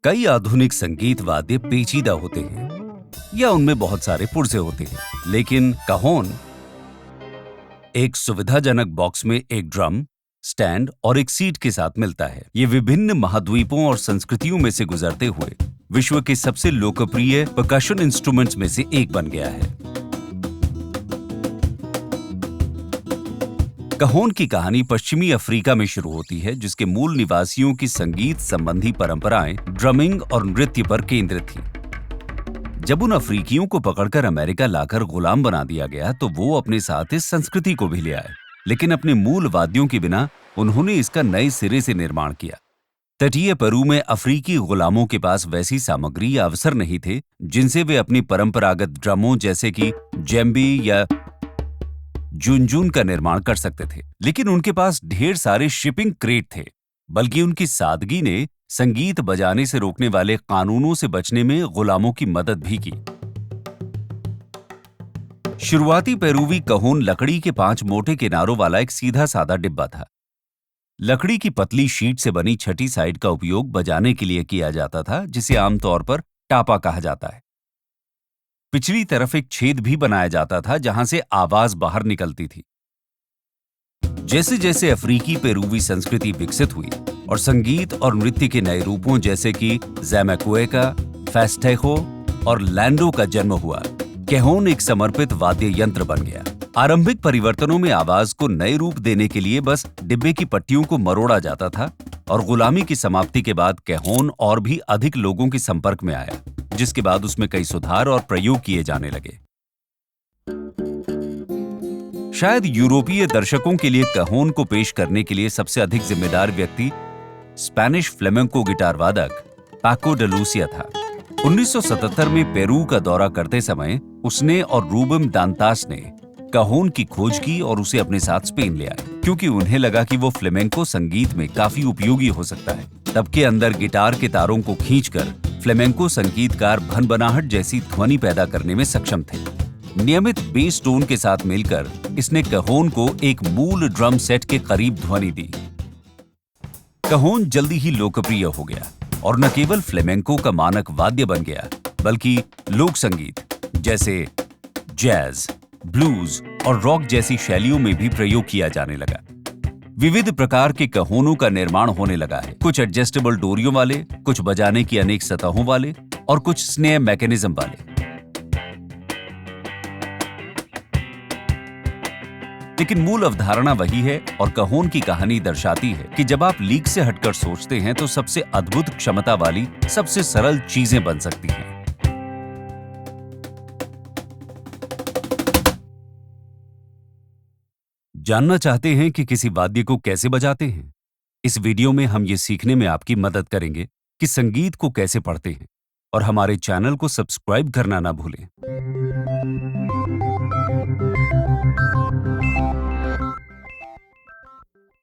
कई आधुनिक संगीत वाद्य पेचीदा होते हैं या उनमें बहुत सारे पुर्जे होते हैं, लेकिन कहोन एक सुविधाजनक बॉक्स में एक ड्रम, स्टैंड और एक सीट के साथ मिलता है। ये विभिन्न महाद्वीपों और संस्कृतियों में से गुजरते हुए विश्व के सबसे लोकप्रिय परकशन इंस्ट्रूमेंट्स में से एक बन गया है। कहोन की कहानी पश्चिमी अफ्रीका में शुरू होती है, जिसके मूल निवासियों की संगीत संबंधी परंपराएं ड्रमिंग और नृत्य पर केंद्रित थीं। जब उन अफ्रीकियों को पकड़कर अमेरिका लाकर गुलाम बना दिया गया तो वो अपने साथ इस संस्कृति को भी ले आए, लेकिन अपने मूल वाद्यों के बिना उन्होंने इसका नए सिरे से निर्माण किया। तटीय पेरू में अफ्रीकी गुलामों के पास वैसी सामग्री या अवसर नहीं थे जिनसे वे अपनी परंपरागत ड्रमों जैसे कि जेम्बी या जुनजुन का निर्माण कर सकते थे, लेकिन उनके पास ढेर सारे शिपिंग क्रेट थे। बल्कि उनकी सादगी ने संगीत बजाने से रोकने वाले कानूनों से बचने में गुलामों की मदद भी की। शुरुआती पेरूवी कहोन लकड़ी के 5 मोटे किनारों वाला एक सीधा साधा डिब्बा था। लकड़ी की पतली शीट से बनी छठी साइड का उपयोग बजाने के लिए किया जाता था, जिसे आमतौर पर टापा कहा जाता है। पिछली तरफ एक छेद भी बनाया जाता था जहां से आवाज बाहर निकलती थी। जैसे जैसे अफ्रीकी पेरूवी संस्कृति विकसित हुई और संगीत और नृत्य के नए रूपों जैसे कि ज़ैमाक्वेका, फेस्टेको और लैंडो का जन्म हुआ, कहोन एक समर्पित वाद्य यंत्र बन गया। आरंभिक परिवर्तनों में आवाज को नए रूप देने के लिए बस डिब्बे की पट्टियों को मरोड़ा जाता था और गुलामी की समाप्ति के बाद कहोन और भी अधिक लोगों के संपर्क में आया, जिसके बाद उसमें कई सुधार और प्रयोग किए जाने लगे। शायद यूरोपीय दर्शकों के लिए कहोन को पेश करने के लिए सबसे अधिक जिम्मेदार व्यक्ति स्पेनिश फ्लेमेंको गिटार वादक पाको de Lucia था। 1977 में पेरू का दौरा करते समय उसने और रूबम दांतास ने कहोन की खोज की और उसे अपने साथ स्पेन ले आए, क्योंकि उन्हें लगा कि वो फ्लेमेंको संगीत में काफी उपयोगी हो सकता है। तब के अंदर गिटार के तारों को खींचकर फ्लेमेंको संगीतकार भनभनाहट जैसी ध्वनि पैदा करने में सक्षम थे। नियमित बेस टोन के साथ मिलकर इसने कहोन को एक मूल ड्रम सेट के करीब ध्वनि दी। कहोन जल्दी ही लोकप्रिय हो गया और न केवल फ्लेमेंको का मानक वाद्य बन गया, बल्कि लोक संगीत जैसे जैज, ब्लूज और रॉक जैसी शैलियों में भी प्रयोग किया जाने लगा। विविध प्रकार के कहोनों का निर्माण होने लगा है, कुछ एडजस्टेबल डोरियों वाले, कुछ बजाने की अनेक सतहों वाले और कुछ स्नेह मैकेनिज्म वाले। लेकिन मूल अवधारणा वही है और कहोन की कहानी दर्शाती है कि जब आप लीक से हटकर सोचते हैं तो सबसे अद्भुत क्षमता वाली सबसे सरल चीजें बन सकती हैं। जानना चाहते हैं कि किसी वाद्य को कैसे बजाते हैं? इस वीडियो में हम ये सीखने में आपकी मदद करेंगे कि संगीत को कैसे पढ़ते हैं, और हमारे चैनल को सब्सक्राइब करना ना भूलें।